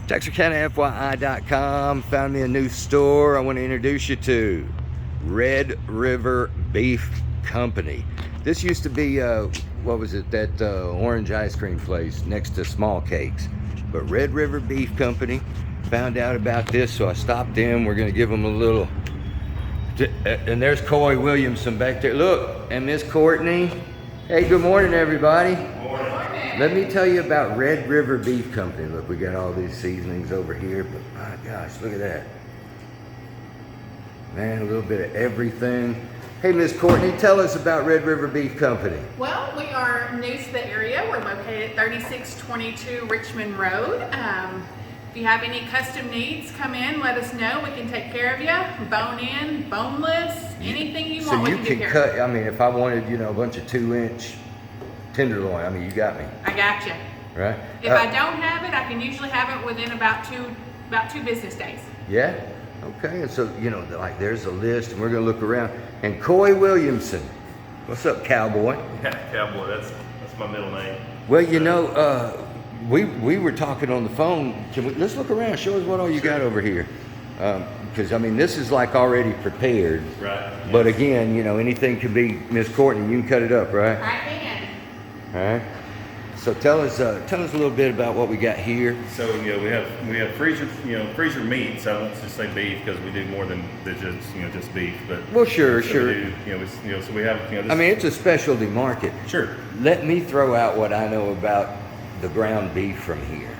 TexarkanaFYI.com found me a new store I want to introduce you to. Red River Beef Company. This used to be, what was it, that orange ice cream place next to Small Cakes. But Red River Beef Company, found out about this, so I stopped in. We're going to give them a little. And there's Coy Williamson back there. Look, and Miss Courtney. Hey, good morning, everybody. Let me tell you about Red River Beef Company. Look, we got all these seasonings over here, but my gosh, look at that. Man, a little bit of everything. Hey, Miss Courtney, tell us about Red River Beef Company. Well, we are new to the area. We're located at 3622 Richmond Road. If you have any custom needs, come in, let us know. We can take care of you. Bone in, boneless, anything you want, we can do. So you can cut, I mean, if I wanted, a bunch of 2-inch tenderloin, I mean, you got me. I got you. Right? If I don't have it, I can usually have it within about two business days. Yeah? Okay, and so, like there's a list, and we're going to look around. And Coy Williamson. What's up, cowboy? Yeah, cowboy, that's my middle name. Well, we were talking on the phone. Let's look around, show us what all you got over here. Because, I mean, this is like already prepared. Right. But again, anything could be, Miss Courtney, you can cut it up, right? I can. All right. So tell us a little bit about what we got here. So we have freezer meats. I won't just say beef because we do more than just beef. But well, sure. We do, so we have this, I mean, it's a specialty market. Sure. Let me throw out what I know about the ground beef from here.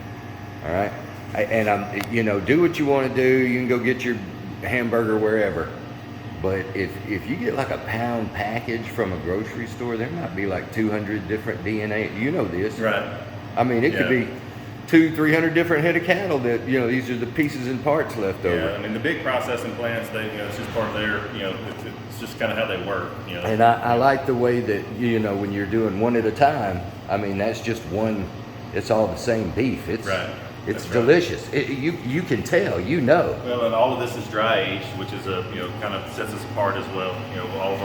All right. And I'm do what you want to do. You can go get your hamburger wherever. But if you get like a pound package from a grocery store, there might be like 200 different DNA. You know this. Right. I mean, it could be 200-300 different head of cattle that, these are the pieces and parts left over. Yeah, I mean, the big processing plants, it's just part of their, it's just kind of how they work, And I like the way that, when you're doing one at a time, I mean, that's just one, it's all the same beef. It's right. It's delicious. You can tell, Well, and all of this is dry aged, which is kind of sets us apart as well. All of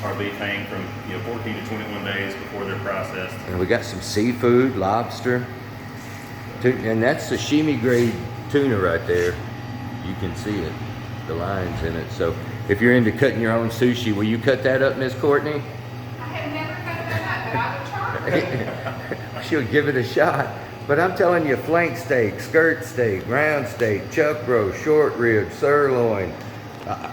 our beef hang from 14 to 21 days before they're processed. And we got some seafood, lobster, and that's sashimi grade tuna right there. You can see it, the lines in it. So if you're into cutting your own sushi, will you cut that up, Miss Courtney? I have never cut that up, but I would try. She'll give it a shot. But I'm telling you, flank steak, skirt steak, round steak, chuck roast, short rib, sirloin,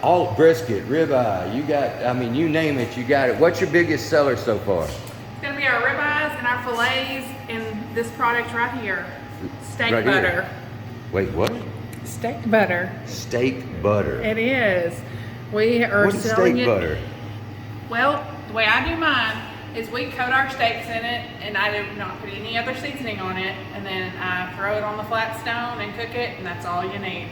all brisket, ribeye. You got, I mean, you name it, you got it. What's your biggest seller so far? It's going to be our ribeyes and our fillets and this product right here. Steak right butter. Here. Wait, what? Steak butter. Steak butter. It is. We are What's selling steak butter? Well, the way I do mine is we coat our steaks in it, and I do not put any other seasoning on it, and then I throw it on the flat stone and cook it, and that's all you need.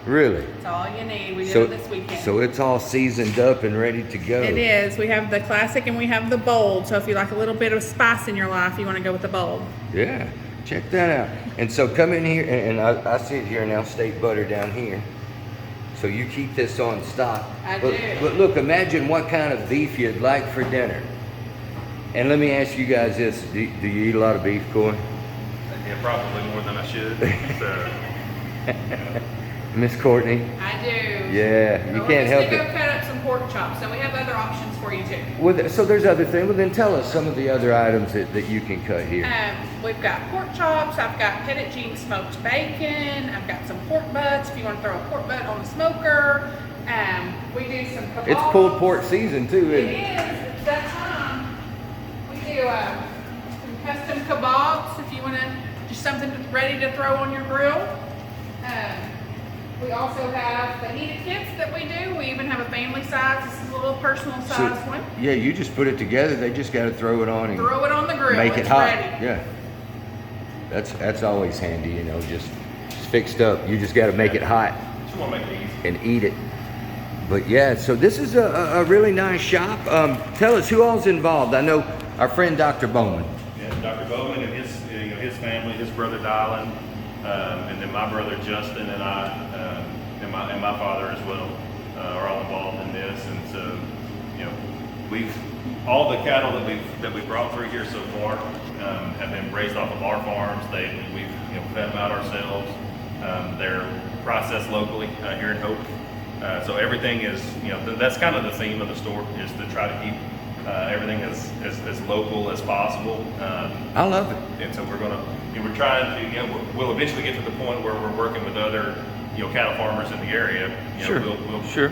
Really? That's all you need. We did it this weekend. So it's all seasoned up and ready to go. It is. We have the classic and we have the bold. So if you like a little bit of spice in your life, you want to go with the bold. Yeah, check that out. And so come in here, and I see it here now, steak butter down here. So you keep this on stock. I do. But look, imagine what kind of beef you'd like for dinner. And let me ask you guys this, do you eat a lot of beef, Coy? Yeah, probably more than I should. Miss Courtney? I do. Yeah, you can't help it. We're it. go cut up some pork chops, so we have other options for you too. Well, so there's other things. Well, then tell us some of the other items that you can cut here. We've got pork chops. I've got Petit Jean smoked bacon. I've got some pork butts if you want to throw a pork butt on the smoker. We do some kebabs. It's pulled pork season too, isn't it? It is. It's that time. We do some custom kebabs if you want to just something ready to throw on your grill. We also have fajita kits that we do. We even have a family size. This is a little personal size one. Yeah, you just put it together. They just got to throw it on and throw it on the grill. make it it's hot. Ready. Yeah, that's always handy. Just fixed up. You just got to make it hot and eat it. But yeah, so this is a really nice shop. Tell us who all's involved. I know our friend Dr. Bowman. Yeah, Dr. Bowman and his family, his brother Dylan, and then my brother Justin and I, and my father as well, are all involved in this. And so, we've all the cattle that we brought through here so far have been raised off of our farms. We've fed them out ourselves. They're processed locally here in Hope. So everything is, that's kind of the theme of the store, is to try to keep everything as local as possible. I love it. And so we're trying to, we'll eventually get to the point where we're working with other, cattle farmers in the area. Sure, We'll sure.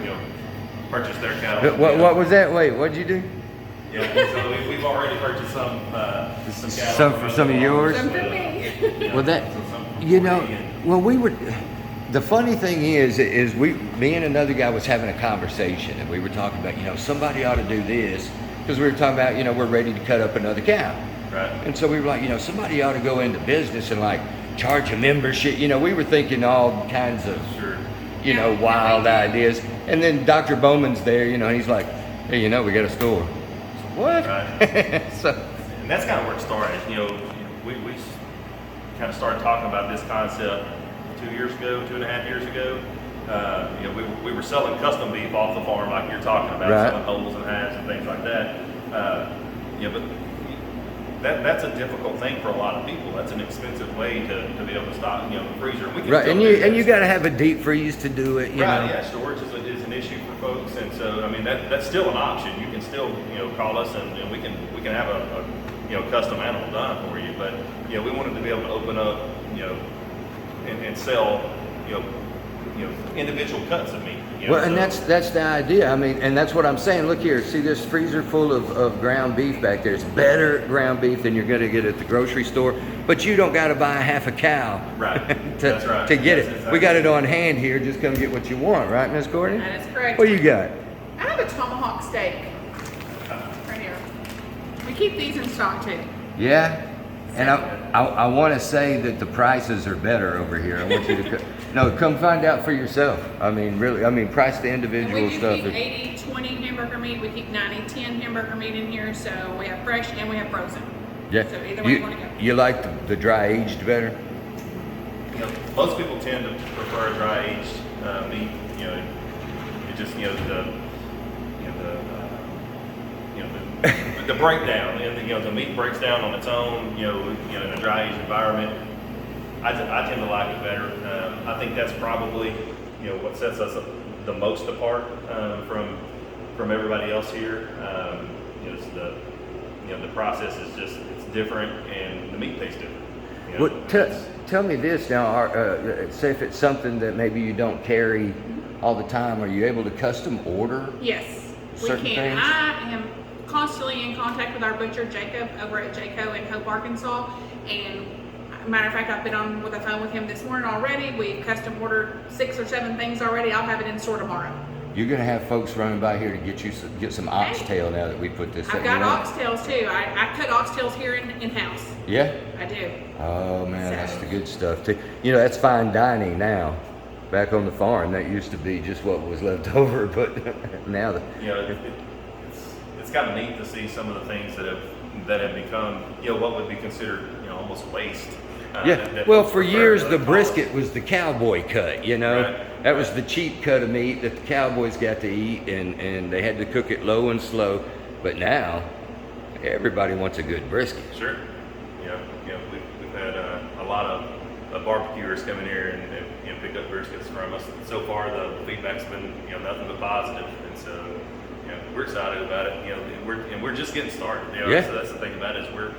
Purchase their cattle. What was that? Wait, what'd you do? Yeah, so we've already purchased some cattle. Some for some of yours? Some for me. Well, the funny thing is me and another guy was having a conversation, and we were talking about, somebody ought to do this, because we were talking about, we're ready to cut up another cow. Right. And so we were like, somebody ought to go into business and like charge a membership. We were thinking all kinds of, Sure. wild ideas. And then Dr. Bowman's there, and he's like, hey, we got a store. So, what? Right. So, And that's kind of where it started. We kind of started talking about this concept 2.5 years ago. We were selling custom beef off the farm, like you're talking about, Right. selling holes and halves and things like that. But that's a difficult thing for a lot of people. That's an expensive way to be able to stock, the freezer. We can right, still and do you that. got to have a deep freeze to do it. Right, yeah, storage is an issue for folks, and so that's still an option. You can still call us and we can have a custom animal done for you. But we wanted to be able to open up and sell individual cuts of meat. Well, and that's the idea. And that's what I'm saying. Look here, see this freezer full of ground beef back there. It's better ground beef than you're going to get at the grocery store. But you don't got to buy half a cow, Right. That's right. to get That's it. exactly We got it on hand here. Just come get what you want, right, Miss Courtney? That is correct. What you got? I have a tomahawk steak right here. We keep these in stock too. Yeah. And I want to say that the prices are better over here. I want you to come find out for yourself. Really, price the And individual we do stuff. keep 80-20 hamburger meat. We keep 90-10 hamburger meat in here. So we have fresh and we have frozen. Yeah. So either way you want to go. You like the dry aged better? Most people tend to prefer dry aged meat. It just the breakdown, and the meat breaks down on its own. In a dry aged environment. I tend to like it better. I think that's probably what sets us the most apart from everybody else here. Is the process is it's different, and the meat tastes different. Well, tell me this now. Say if it's something that maybe you don't carry all the time, are you able to custom order? Yes, we Certain can. things? I am constantly in contact with our butcher, Jacob, over at Jayco in Hope, Arkansas. And matter of fact, I've been on with the phone with him this morning already. We've custom ordered 6 or 7 things already. I'll have it in store tomorrow. You're gonna have folks running by here to get some oxtail now that we put this. I've got oxtails too. I cut oxtails here in house. Yeah. I do. Oh man, that's So- the good stuff too. That's fine dining now. Back on the farm, that used to be just what was left over, but now It's kind of neat to see some of the things that have become what would be considered almost waste. Well, for prefer years to the call brisket was the cowboy cut, Right. That was the cheap cut of meat that the cowboys got to eat, and they had to cook it low and slow. But now, everybody wants a good brisket. Sure. We've had a lot of barbecuers come in here and pick up briskets from us. So far, the feedback's been nothing but positive, and so we're excited about it. We're just getting started. Yeah. So that's the thing about it is we're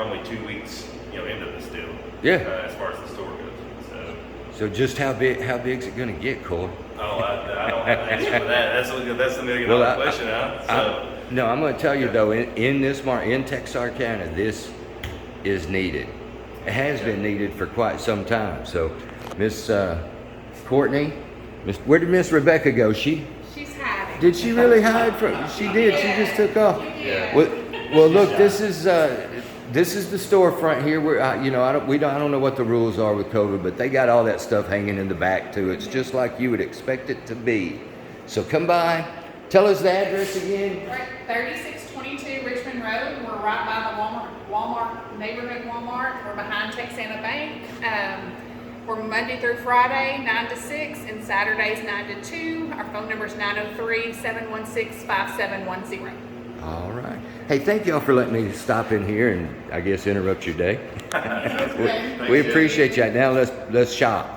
only 2 weeks into this deal. Yeah. As far as the store goes. So just how big's it gonna get, Cole? Oh, I don't have an answer for that. That's the $1 million question, huh? No, I'm going to tell you though, in this market, in Texarkana, this is needed. It has been needed for quite some time. So, Miss Courtney, where did Miss Rebecca go? She's hiding. Did she really hide from? She did. She just took off. Yeah. Well, look, this is the storefront here. Where I don't know what the rules are with COVID, but they got all that stuff hanging in the back too. It's just like you would expect it to be. So come by. Tell us the address again. Right, 3622 Richmond Road. We're right by the Walmart neighborhood Walmart. We're behind Texana Bank. We're Monday through Friday, 9 to 6, and Saturdays, 9 to 2. Our phone number is 903-716-5710. All right. Hey, thank y'all for letting me stop in here and I guess interrupt your day. Okay. We appreciate you. Now let's shop.